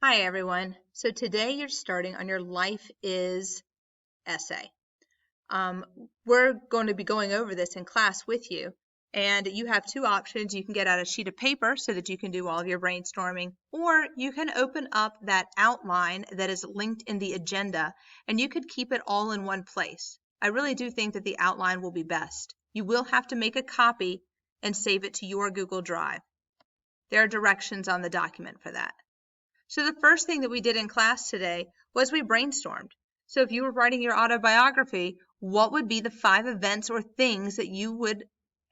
Hi everyone. So today you're starting on your Life Is essay. We're going to be going over this in class with you, and you have two options. You can get out a sheet of paper so that you can do all of your brainstorming, or you can open up that outline that is linked in the agenda, and you could keep it all in one place. I really do think that the outline will be best. You will have to make a copy and save it to your Google Drive. There are directions on the document for that. So the first thing that we did in class today was we brainstormed. So if you were writing your autobiography, what would be the 5 events or things that you would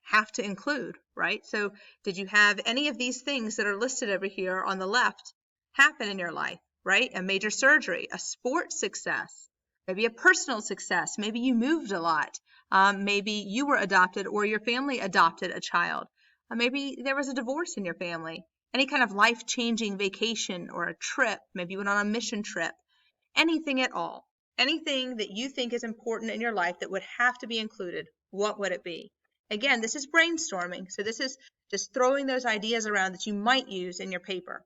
have to include, right? So did you have any of these things that are listed over here on the left happen in your life, right? A major surgery, a sports success, maybe a personal success, maybe you moved a lot, maybe you were adopted or your family adopted a child, maybe there was a divorce in your family. Any kind of life-changing vacation or a trip, maybe you went on a mission trip, anything at all, anything that you think is important in your life that would have to be included, what would it be? Again, this is brainstorming, so this is just throwing those ideas around that you might use in your paper.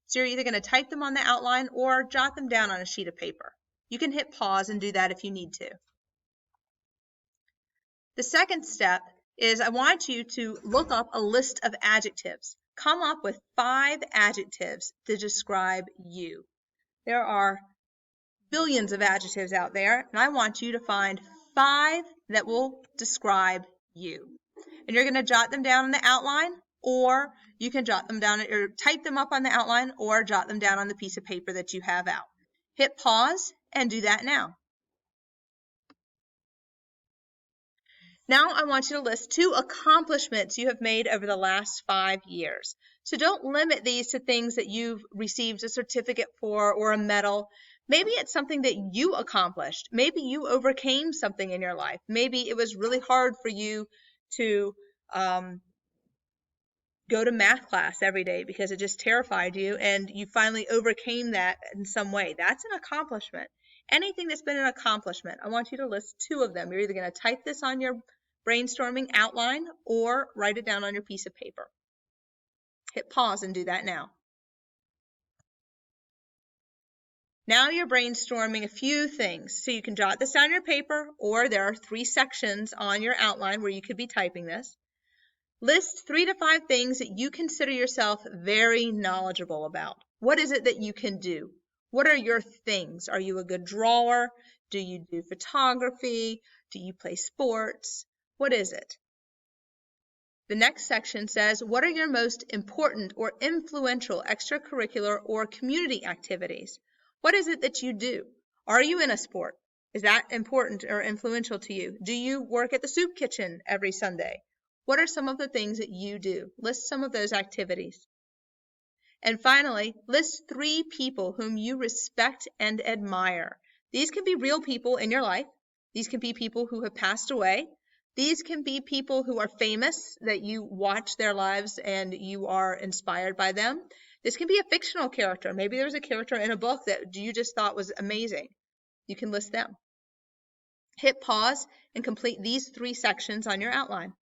So you're either going to type them on the outline or jot them down on a sheet of paper. You can hit pause and do that if you need to. The second step is I want you to look up a list of adjectives. Come up with 5 adjectives to describe you. There are billions of adjectives out there, and I want you to find 5 that will describe you. And you're going to jot them down on the outline, or you can jot them down or type them up on the outline or jot them down on the piece of paper that you have out. Hit pause and do that now. Now I want you to list 2 accomplishments you have made over the last 5 years. So don't limit these to things that you've received a certificate for or a medal. Maybe it's something that you accomplished. Maybe you overcame something in your life. Maybe it was really hard for you to go to math class every day because it just terrified you and you finally overcame that in some way. That's an accomplishment. Anything that's been an accomplishment, I want you to list 2 of them. You're either going to type this on your brainstorming outline or write it down on your piece of paper. Hit pause and do that now. Now you're brainstorming a few things. So you can jot this down on your paper, or there are 3 sections on your outline where you could be typing this. List 3 to 5 things that you consider yourself very knowledgeable about. What is it that you can do? What are your things? Are you a good drawer? Do you do photography? Do you play sports? What is it? The next section says, what are your most important or influential extracurricular or community activities? What is it that you do? Are you in a sport? Is that important or influential to you? Do you work at the soup kitchen every Sunday? What are some of the things that you do? List some of those activities. And finally, list 3 people whom you respect and admire. These can be real people in your life. These can be people who have passed away. These can be people who are famous, that you watch their lives and you are inspired by them. This can be a fictional character. Maybe there's a character in a book that you just thought was amazing. You can list them. Hit pause and complete these 3 sections on your outline.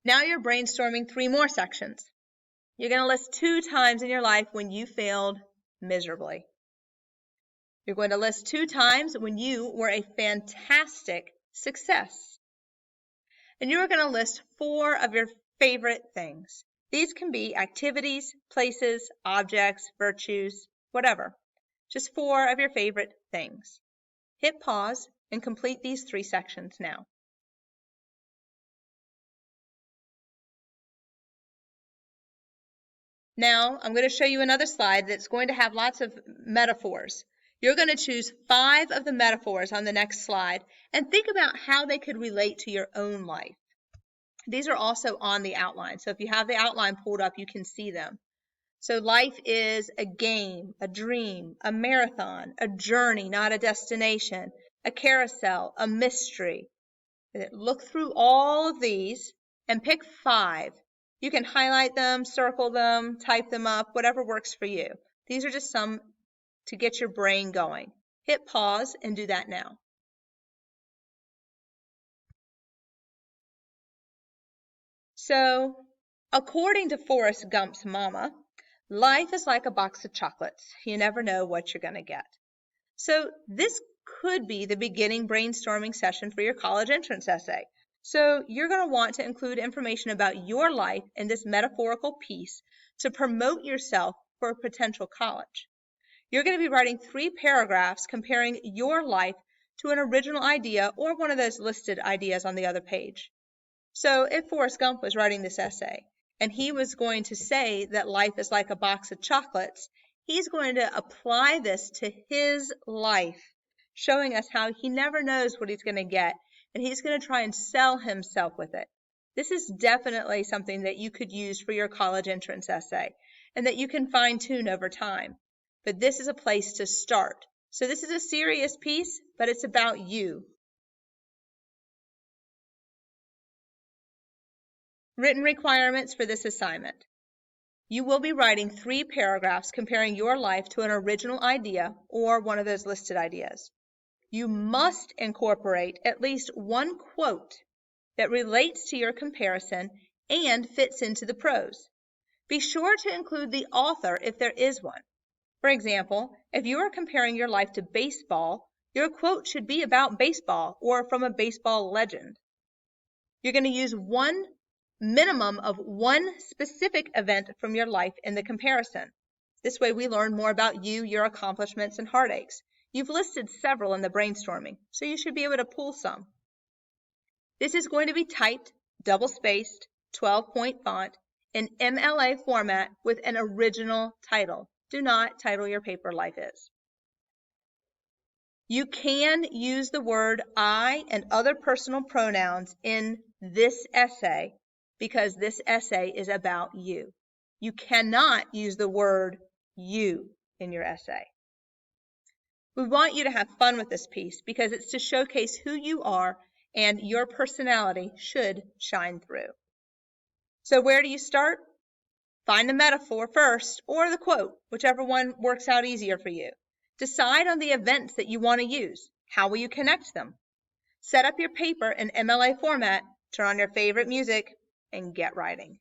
Now you're brainstorming 3 more sections. You're going to list 2 times in your life when you failed miserably. You're going to list 2 times when you were a fantastic success. And you're going to list 4 of your favorite things. These can be activities, places, objects, virtues, whatever. Just 4 of your favorite things. Hit pause and complete these 3 sections now. Now, I'm going to show you another slide that's going to have lots of metaphors. You're going to choose 5 of the metaphors on the next slide and think about how they could relate to your own life. These are also on the outline, so if you have the outline pulled up, you can see them. So life is a game, a dream, a marathon, a journey, not a destination, a carousel, a mystery. Look through all of these and pick 5. You can highlight them, circle them, type them up, whatever works for you. These are just some to get your brain going. Hit pause and do that now. So According to Forrest Gump's mama, life is like a box of chocolates. You never know what you're going to get. So this could be the beginning brainstorming session for your college entrance essay. So you're going to want to include information about your life in this metaphorical piece to promote yourself for a potential college. You're going to be writing 3 paragraphs comparing your life to an original idea or one of those listed ideas on the other page. So if Forrest Gump was writing this essay and he was going to say that life is like a box of chocolates, he's going to apply this to his life, showing us how he never knows what he's going to get, and he's going to try and sell himself with it. This is definitely something that you could use for your college entrance essay and that you can fine-tune over time. But this is a place to start. So this is a serious piece, but it's about you. Written requirements for this assignment. You will be writing 3 paragraphs comparing your life to an original idea or one of those listed ideas. You must incorporate at least one quote that relates to your comparison and fits into the prose. Be sure to include the author if there is one. For example, if you are comparing your life to baseball, your quote should be about baseball or from a baseball legend. You're going to use one minimum of one specific event from your life in the comparison. This way we learn more about you, your accomplishments, and heartaches. You've listed several in the brainstorming, so you should be able to pull some. This is going to be typed, double-spaced, 12-point font, in MLA format with an original title. Do not title your paper Life Is. You can use the word I and other personal pronouns in this essay because this essay is about you. You cannot use the word you in your essay. We want you to have fun with this piece because it's to showcase who you are and your personality should shine through. So where do you start? Find the metaphor first or the quote, whichever one works out easier for you. Decide on the events that you want to use. How will you connect them? Set up your paper in MLA format, turn on your favorite music, and get writing.